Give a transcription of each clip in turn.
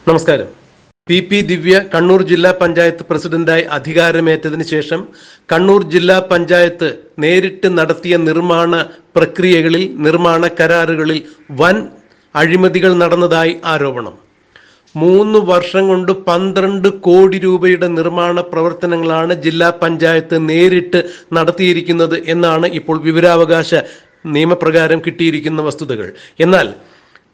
നമസ്കാരം. പി ദിവ്യ കണ്ണൂർ ജില്ലാ പഞ്ചായത്ത് പ്രസിഡന്റായി അധികാരമേറ്റതിനു ശേഷം കണ്ണൂർ ജില്ലാ പഞ്ചായത്ത് നേരിട്ട് നടത്തിയ നിർമ്മാണ പ്രക്രിയകളിൽ, നിർമ്മാണ കരാറുകളിൽ വൻ അഴിമതികൾ നടന്നതായി ആരോപണം. 3 വർഷം കൊണ്ട് 12 കോടി രൂപയുടെ നിർമ്മാണ പ്രവർത്തനങ്ങളാണ് ജില്ലാ പഞ്ചായത്ത് നേരിട്ട് നടത്തിയിരിക്കുന്നത് എന്നാണ് ഇപ്പോൾ വിവരാവകാശ നിയമപ്രകാരം കിട്ടിയിരിക്കുന്ന വസ്തുതകൾ. എന്നാൽ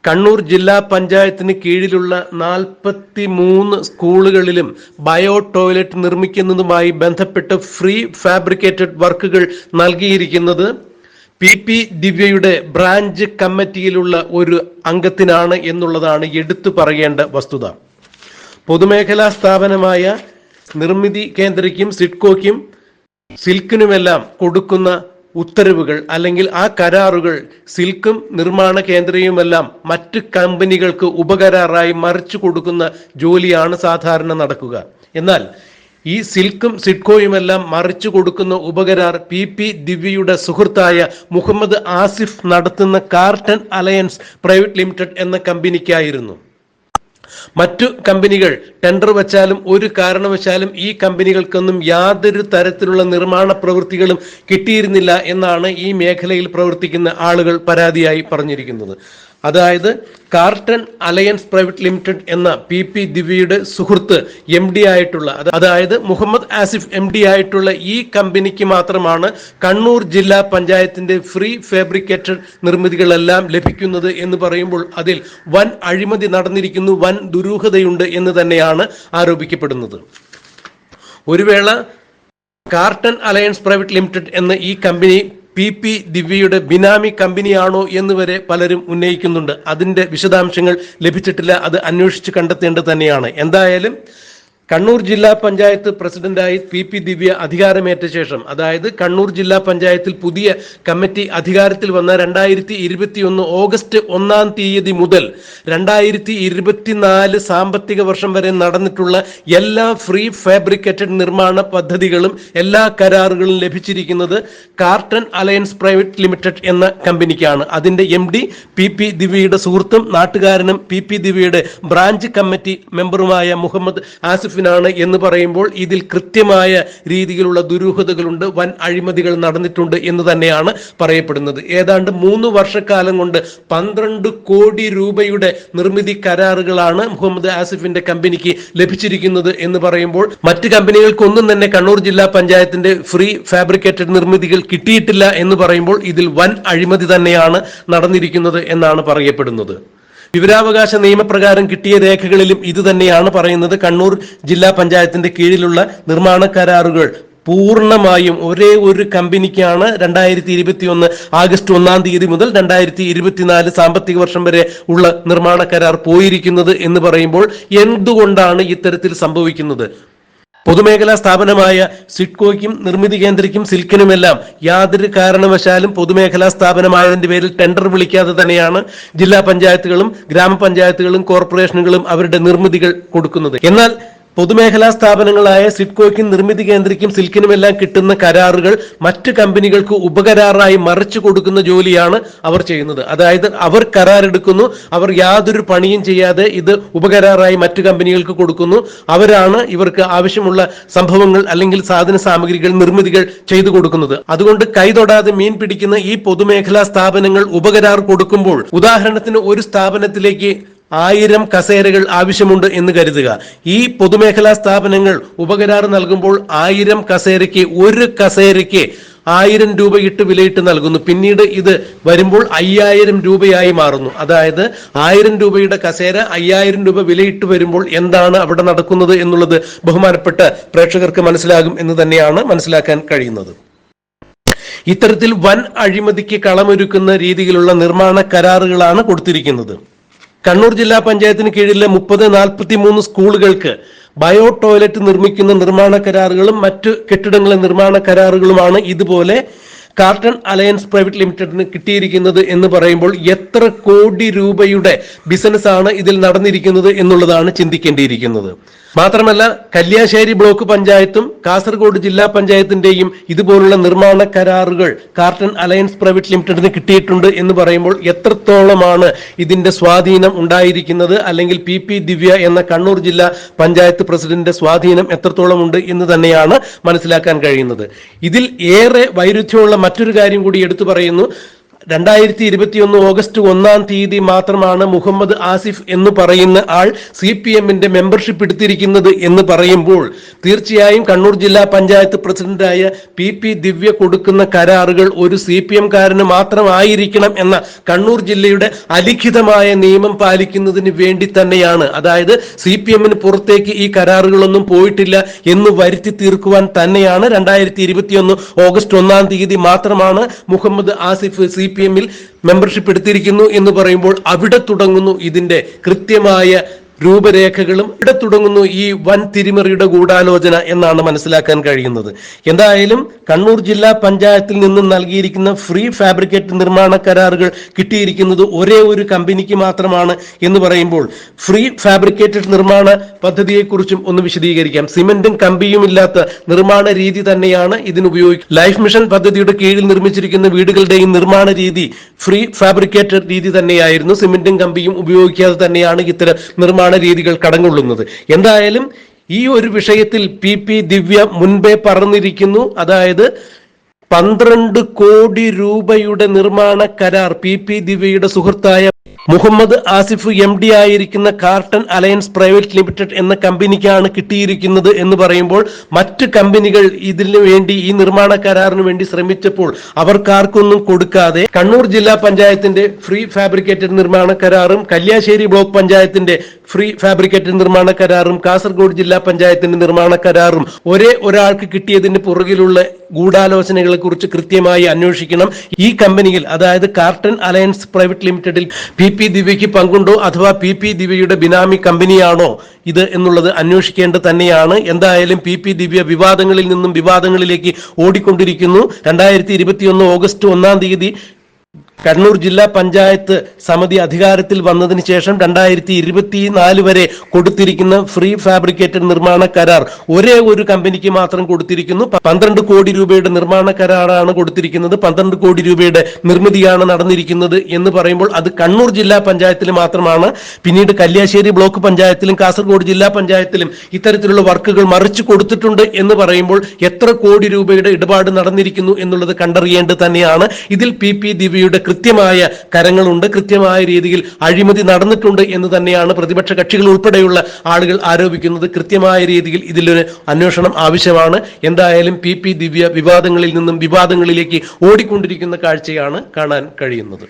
കണ്ണൂർ ജില്ലാ പഞ്ചായത്തിന് കീഴിലുള്ള 43 സ്കൂളുകളിലും ബയോ ടോയ്ലറ്റ് നിർമ്മിക്കുന്നതുമായി ബന്ധപ്പെട്ട് ഫ്രീ ഫാബ്രിക്കേറ്റഡ് വർക്കുകൾ നൽകിയിരിക്കുന്നത് പി ദിവ്യയുടെ ബ്രാഞ്ച് കമ്മിറ്റിയിലുള്ള ഒരു അംഗത്തിനാണ് എന്നുള്ളതാണ് എടുത്തു പറയേണ്ട വസ്തുത. പൊതുമേഖലാ സ്ഥാപനമായ നിർമ്മിതി കേന്ദ്രയ്ക്കും സിഡ്കോയ്ക്കും സിൽക്കിനുമെല്ലാം കൊടുക്കുന്ന ഉത്തരവുകൾ അല്ലെങ്കിൽ ആ കരാറുകൾ സിൽക്കും നിർമ്മാണ കേന്ദ്രവുമെല്ലാം മറ്റ് കമ്പനികൾക്ക് ഉപകരാറായി മറിച്ചു കൊടുക്കുന്ന ജോലിയാണ് സാധാരണ നടക്കുക. എന്നാൽ ഈ സിൽക്കും സിഡ്കോയുമെല്ലാം മറിച്ചു കൊടുക്കുന്ന ഉപകരാർ പി ദിവ്യയുടെ സുഹൃത്തായ മുഹമ്മദ് ആസിഫ് നടത്തുന്ന കാർട്ടൺ അലയൻസ് പ്രൈവറ്റ് ലിമിറ്റഡ് എന്ന കമ്പനിക്കായിരുന്നു. മറ്റു കമ്പനികൾ ടെൻഡർ വച്ചാലും ഒരു കാരണവശാലും ഈ കമ്പനികൾക്കൊന്നും യാതൊരു തരത്തിലുള്ള നിർമ്മാണ പ്രവൃത്തികളും കിട്ടിയിരുന്നില്ല എന്നാണ് ഈ മേഖലയിൽ പ്രവർത്തിക്കുന്ന ആളുകൾ പരാതിയായി പറഞ്ഞിരിക്കുന്നത്. അതായത് കാർട്ടൺ അലയൻസ് പ്രൈവറ്റ് ലിമിറ്റഡ് എന്ന പി ദിവ്യയുടെ സുഹൃത്ത് MD ആയിട്ടുള്ള, അതായത് മുഹമ്മദ് ആസിഫ് MD ആയിട്ടുള്ള ഈ കമ്പനിക്ക് മാത്രമാണ് കണ്ണൂർ ജില്ലാ പഞ്ചായത്തിന്റെ ഫ്രീ ഫാബ്രിക്കേറ്റഡ് നിർമ്മിതികളെല്ലാം ലഭിക്കുന്നത് എന്ന് പറയുമ്പോൾ അതിൽ വൻ അഴിമതി നടന്നിരിക്കുന്നു, വൻ ദുരൂഹതയുണ്ട് എന്ന് തന്നെയാണ് ആരോപിക്കപ്പെടുന്നത്. ഒരു വേള കാർട്ടൺ അലയൻസ് പ്രൈവറ്റ് ലിമിറ്റഡ് എന്ന ഈ കമ്പനി പി ദിവ്യയുടെ ബിനാമി കമ്പനിയാണോ എന്ന് വരെ പലരും ഉന്നയിക്കുന്നുണ്ട്. അതിന്റെ വിശദാംശങ്ങൾ ലഭിച്ചിട്ടില്ല, അത് അന്വേഷിച്ച് കണ്ടെത്തേണ്ടത് തന്നെയാണ്. എന്തായാലും കണ്ണൂർ ജില്ലാ പഞ്ചായത്ത് പ്രസിഡന്റായി പി ദിവ്യ അധികാരമേറ്റ ശേഷം, അതായത് കണ്ണൂർ ജില്ലാ പഞ്ചായത്തിൽ പുതിയ കമ്മിറ്റി അധികാരത്തിൽ വന്ന 2021 ഓഗസ്റ്റ് 1 തീയതി മുതൽ 2024 സാമ്പത്തിക വർഷം വരെ നടന്നിട്ടുള്ള എല്ലാ ഫ്രീ ഫാബ്രിക്കേറ്റഡ് നിർമ്മാണ പദ്ധതികളും എല്ലാ കരാറുകളും ലഭിച്ചിരിക്കുന്നത് കാർട്ടൺ അലയൻസ് പ്രൈവറ്റ് ലിമിറ്റഡ് എന്ന കമ്പനിക്കാണ്. അതിന്റെ MD പി ദിവ്യയുടെ സുഹൃത്തും നാട്ടുകാരനും പി ദിവ്യയുടെ ബ്രാഞ്ച് കമ്മിറ്റി മെമ്പറുമായ മുഹമ്മദ് ആസിഫ് എന്ന് പറയുമ്പോൾ ഇതിൽ കൃത്യമായ രീതിയിലുള്ള ദുരൂഹതകളുണ്ട്, വൻ അഴിമതികൾ നടന്നിട്ടുണ്ട് എന്ന് തന്നെയാണ് പറയപ്പെടുന്നത്. ഏതാണ്ട് 3 വർഷക്കാലം കൊണ്ട് 12 കോടി രൂപയുടെ നിർമ്മിതി കരാറുകളാണ് മുഹമ്മദ് ആസിഫിന്റെ കമ്പനിക്ക് ലഭിച്ചിരിക്കുന്നത് എന്ന് പറയുമ്പോൾ മറ്റ് കമ്പനികൾക്കൊന്നും തന്നെ കണ്ണൂർ ജില്ലാ പഞ്ചായത്തിന്റെ ഫ്രീ ഫാബ്രിക്കേറ്റഡ് നിർമ്മിതികൾ കിട്ടിയിട്ടില്ല എന്ന് പറയുമ്പോൾ ഇതിൽ വൻ അഴിമതി തന്നെയാണ് നടന്നിരിക്കുന്നത് എന്നാണ് പറയപ്പെടുന്നത്. വിവരാവകാശ നിയമപ്രകാരം കിട്ടിയ രേഖകളിലും ഇത് തന്നെയാണ് പറയുന്നത്. കണ്ണൂർ ജില്ലാ പഞ്ചായത്തിന്റെ കീഴിലുള്ള നിർമ്മാണ കരാറുകൾ പൂർണ്ണമായും ഒരേ ഒരു കമ്പനിക്കാണ് 2021 ആഗസ്റ്റ് 1 തീയതി മുതൽ 2024 സാമ്പത്തിക വർഷം വരെ ഉള്ള നിർമ്മാണ കരാർ പോയിരിക്കുന്നത് എന്ന് പറയുമ്പോൾ എന്തുകൊണ്ടാണ് ഇത്തരത്തിൽ സംഭവിക്കുന്നത്? പൊതുമേഖലാ സ്ഥാപനമായ സിഡ്കോയ്ക്കും നിർമ്മിതി കേന്ദ്രയ്ക്കും സിൽക്കിനുമെല്ലാം യാതൊരു കാരണവശാലും പൊതുമേഖലാ സ്ഥാപനമായതിന്റെ പേരിൽ ടെൻഡർ വിളിക്കാതെ തന്നെയാണ് ജില്ലാ പഞ്ചായത്തുകളും ഗ്രാമപഞ്ചായത്തുകളും കോർപ്പറേഷനുകളും അവരുടെ നിർമ്മിതികൾ കൊടുക്കുന്നത്. എന്നാൽ പൊതുമേഖലാ സ്ഥാപനങ്ങളായ സിഡ്കോയ്ക്കും നിർമ്മിതി കേന്ദ്രയ്ക്കും സിൽക്കിനുമെല്ലാം കിട്ടുന്ന കരാറുകൾ മറ്റ് കമ്പനികൾക്ക് ഉപകരാറായി മറിച്ചു കൊടുക്കുന്ന ജോലിയാണ് അവർ ചെയ്യുന്നത്. അതായത് അവർ കരാറെടുക്കുന്നു, അവർ യാതൊരു പണിയും ചെയ്യാതെ ഇത് ഉപകരാറായി മറ്റു കമ്പനികൾക്ക് കൊടുക്കുന്നു. അവരാണ് ഇവർക്ക് ആവശ്യമുള്ള സംഭവങ്ങൾ അല്ലെങ്കിൽ സാധന സാമഗ്രികൾ, നിർമ്മിതികൾ ചെയ്തു കൊടുക്കുന്നത്. അതുകൊണ്ട് കൈതൊടാതെ മീൻ പിടിക്കുന്ന ഈ പൊതുമേഖലാ സ്ഥാപനങ്ങൾ ഉപകരാർ കൊടുക്കുമ്പോൾ, ഉദാഹരണത്തിന് ഒരു സ്ഥാപനത്തിലേക്ക് 1000 കസേരകൾ ആവശ്യമുണ്ട് എന്ന് കരുതുക. ഈ പൊതുമേഖലാ സ്ഥാപനങ്ങൾ ഉപകരാർ നൽകുമ്പോൾ 1000 കസേരയ്ക്ക്, ഒരു കസേരയ്ക്ക് 1000 രൂപ ഇട്ട് വിലയിട്ട് നൽകുന്നു. പിന്നീട് ഇത് വരുമ്പോൾ 5000 രൂപയായി മാറുന്നു. അതായത് 1000 രൂപയുടെ കസേര 5000 രൂപ വിലയിട്ട് വരുമ്പോൾ എന്താണ് അവിടെ നടക്കുന്നത് എന്നുള്ളത് ബഹുമാനപ്പെട്ട പ്രേക്ഷകർക്ക് മനസ്സിലാകും എന്ന് തന്നെയാണ് മനസ്സിലാക്കാൻ കഴിയുന്നത്. ഇത്തരത്തിൽ വൻ അഴിമതിക്ക് കളമൊരുക്കുന്ന രീതിയിലുള്ള നിർമ്മാണ കരാറുകളാണ് കൊടുത്തിരിക്കുന്നത്. കണ്ണൂർ ജില്ലാ പഞ്ചായത്തിന് കീഴിലെ 43 സ്കൂളുകൾക്ക് ബയോ ടോയ്ലറ്റ് നിർമ്മിക്കുന്ന നിർമ്മാണ കരാറുകളും മറ്റു കെട്ടിടങ്ങളെ നിർമ്മാണ കരാറുകളുമാണ് ഇതുപോലെ കാർട്ടൺ അലയൻസ് പ്രൈവറ്റ് ലിമിറ്റഡിന് കിട്ടിയിരിക്കുന്നത് എന്ന് പറയുമ്പോൾ എത്ര കോടി രൂപയുടെ ബിസിനസ്സാണ് ഇതിൽ നടന്നിരിക്കുന്നത് എന്നുള്ളതാണ് ചിന്തിക്കേണ്ടിയിരിക്കുന്നത്. മാത്രമല്ല, കല്യാശ്ശേരി ബ്ലോക്ക് പഞ്ചായത്തും കാസർഗോഡ് ജില്ലാ പഞ്ചായത്തിന്റെയും ഇതുപോലുള്ള നിർമ്മാണ കരാറുകൾ കാർട്ടൺ അലയൻസ് പ്രൈവറ്റ് ലിമിറ്റഡിന് കിട്ടിയിട്ടുണ്ട് എന്ന് പറയുമ്പോൾ എത്രത്തോളമാണ് ഇതിന്റെ സ്വാധീനം ഉണ്ടായിരിക്കുന്നത്, അല്ലെങ്കിൽ പി ദിവ്യ എന്ന കണ്ണൂർ ജില്ലാ പഞ്ചായത്ത് പ്രസിഡന്റിന്റെ സ്വാധീനം എത്രത്തോളം ഉണ്ട് എന്ന് തന്നെയാണ് മനസ്സിലാക്കാൻ കഴിയുന്നത്. ഇതിൽ ഏറെ വൈരുദ്ധ്യമുള്ള മറ്റൊരു കാര്യം കൂടി എടുത്തു പറയുന്നു. 2021 ഓഗസ്റ്റ് 1-ാം തീയതി മാത്രമാണ് മുഹമ്മദ് ആസിഫ് എന്ന് പറയുന്ന ആൾ CPM-ന്റെ മെമ്പർഷിപ്പ് എടുത്തിരിക്കുന്നത് എന്ന് പറയുമ്പോൾ തീർച്ചയായും കണ്ണൂർ ജില്ലാ പഞ്ചായത്ത് പ്രസിഡന്റായ പി ദിവ്യ കൊടുക്കുന്ന കരാറുകൾ ഒരു CPM-കാരന് മാത്രമായിരിക്കണം എന്ന കണ്ണൂർ ജില്ലയുടെ അലിഖിതമായ നിയമം പാലിക്കുന്നതിന് വേണ്ടി തന്നെയാണ്. അതായത് CPM-ന് പുറത്തേക്ക് ഈ കരാറുകളൊന്നും പോയിട്ടില്ല എന്ന് വരുത്തി തീർക്കുവാൻ തന്നെയാണ് 2021 ഓഗസ്റ്റ് 1-ാം തീയതി മാത്രമാണ് മുഹമ്മദ് ആസിഫ് CPM-ൽ മെമ്പർഷിപ്പ് എടുത്തിരിക്കുന്നു എന്ന് പറയുമ്പോൾ അവിടെ തുടങ്ങുന്നു ഇതിന്റെ കൃത്യമായ രൂപരേഖകളും, ഇവിടെ തുടങ്ങുന്നു ഈ വൻ തിരിമറിയുടെ ഗൂഢാലോചന എന്നാണ് മനസ്സിലാക്കാൻ കഴിയുന്നത്. എന്തായാലും കണ്ണൂർ ജില്ലാ പഞ്ചായത്തിൽ നിന്നും നൽകിയിരിക്കുന്ന ഫ്രീ ഫാബ്രിക്കേറ്റ് നിർമ്മാണ കരാറുകൾ കിട്ടിയിരിക്കുന്നത് ഒരേ ഒരു കമ്പനിക്ക് മാത്രമാണ് എന്ന് പറയുമ്പോൾ ഫ്രീ ഫാബ്രിക്കേറ്റഡ് നിർമ്മാണ പദ്ധതിയെക്കുറിച്ചും ഒന്ന് വിശദീകരിക്കാം. സിമെന്റും കമ്പിയും ഇല്ലാത്ത നിർമ്മാണ രീതി തന്നെയാണ് ഇതിന് ഉപയോഗിക്കുന്നത്. ലൈഫ് മിഷൻ പദ്ധതിയുടെ കീഴിൽ നിർമ്മിച്ചിരിക്കുന്ന വീടുകളുടെയും നിർമ്മാണ രീതി ഫ്രീ ഫാബ്രിക്കേറ്റഡ് രീതി തന്നെയായിരുന്നു. സിമെന്റും കമ്പിയും ഉപയോഗിക്കാതെ തന്നെയാണ് ഇത്തരം നിർമ്മാണ രീതികൾ കടന്നുകൊള്ളുന്നത്. എന്തായാലും ഈ ഒരു വിഷയത്തിൽ പി ദിവ്യ മുൻപേ പറഞ്ഞിരിക്കുന്നു. അതായത് 12 കോടി രൂപയുടെ നിർമ്മാണ കരാർ പി ദിവ്യയുടെ സുഹൃത്തായ മുഹമ്മദ് ആസിഫ് MD ആയിരിക്കുന്ന കാർട്ടൺ അലയൻസ് പ്രൈവറ്റ് ലിമിറ്റഡ് എന്ന കമ്പനിക്കാണ് കിട്ടിയിരിക്കുന്നത് എന്ന് പറയുമ്പോൾ മറ്റ് കമ്പനികൾ ഇതിനു വേണ്ടി, ഈ നിർമ്മാണ കരാറിന് വേണ്ടി ശ്രമിച്ചപ്പോൾ അവർക്കാർക്കൊന്നും കൊടുക്കാതെ കണ്ണൂർ ജില്ലാ പഞ്ചായത്തിന്റെ ഫ്രീ ഫാബ്രിക്കേറ്റഡ് നിർമ്മാണ കരാറും കല്യാശ്ശേരി ബ്ലോക്ക് പഞ്ചായത്തിന്റെ ഫ്രീ ഫാബ്രിക്കേറ്റഡ് നിർമ്മാണ കരാറും കാസർഗോഡ് ജില്ലാ പഞ്ചായത്തിന്റെ നിർമ്മാണ കരാറും ഒരേ ഒരാൾക്ക് കിട്ടിയതിന് പുറകിലുള്ള ഗൂഢാലോചനകളെ കുറിച്ച് കൃത്യമായി അന്വേഷിക്കണം. ഈ കമ്പനിയിൽ, അതായത് കാർട്ടൺ അലയൻസ് പ്രൈവറ്റ് ലിമിറ്റഡിൽ പി ദിവ്യയ്ക്ക് പങ്കുണ്ടോ, അഥവാ പി ദിവ്യയുടെ ബിനാമി കമ്പനിയാണോ ഇത് എന്നുള്ളത് അന്വേഷിക്കേണ്ടത് തന്നെയാണ്. എന്തായാലും പി ദിവ്യ വിവാദങ്ങളിൽ നിന്നും വിവാദങ്ങളിലേക്ക് ഓടിക്കൊണ്ടിരിക്കുന്നു. 2021 ഓഗസ്റ്റ് 1-ാം തീയതി കണ്ണൂർ ജില്ലാ പഞ്ചായത്ത് സമിതി അധികാരത്തിൽ വന്നതിന് ശേഷം 2024 വരെ കൊടുത്തിരിക്കുന്ന ഫ്രീ ഫാബ്രിക്കേറ്റഡ് നിർമ്മാണ കരാർ ഒരേ ഒരു കമ്പനിക്ക് മാത്രം കൊടുത്തിരിക്കുന്നു. 12 കോടി രൂപയുടെ നിർമ്മാണ കരാറാണ് കൊടുത്തിരിക്കുന്നത്. 12 കോടി രൂപയുടെ നിർമ്മിതിയാണ് നടന്നിരിക്കുന്നത് എന്ന് പറയുമ്പോൾ അത് കണ്ണൂർ ജില്ലാ പഞ്ചായത്തിൽ മാത്രമാണ്. പിന്നീട് കല്യാശ്ശേരി ബ്ലോക്ക് പഞ്ചായത്തിലും കാസർഗോഡ് ജില്ലാ പഞ്ചായത്തിലും ഇത്തരത്തിലുള്ള വർക്കുകൾ മറിച്ചു കൊടുത്തിട്ടുണ്ട് എന്ന് പറയുമ്പോൾ എത്ര കോടി രൂപയുടെ ഇടപാട് നടന്നിരിക്കുന്നു എന്നുള്ളത് കണ്ടറിയേണ്ടത് തന്നെയാണ്. ഇതിൽ പി ദിവ്യയുടെ കൃത്യമായ കരങ്ങളുണ്ട്, കൃത്യമായ രീതിയിൽ അഴിമതി നടന്നിട്ടുണ്ട് എന്ന് തന്നെയാണ് പ്രതിപക്ഷ കക്ഷികൾ ഉൾപ്പെടെയുള്ള ആളുകൾ ആരോപിക്കുന്നത്. കൃത്യമായ രീതിയിൽ ഇതിലൊരു അന്വേഷണം ആവശ്യമാണ്. എന്തായാലും പി ദിവ്യ വിവാദങ്ങളിൽ നിന്നും വിവാദങ്ങളിലേക്ക് ഓടിക്കൊണ്ടിരിക്കുന്ന കാഴ്ചയാണ് കാണാൻ കഴിയുന്നത്.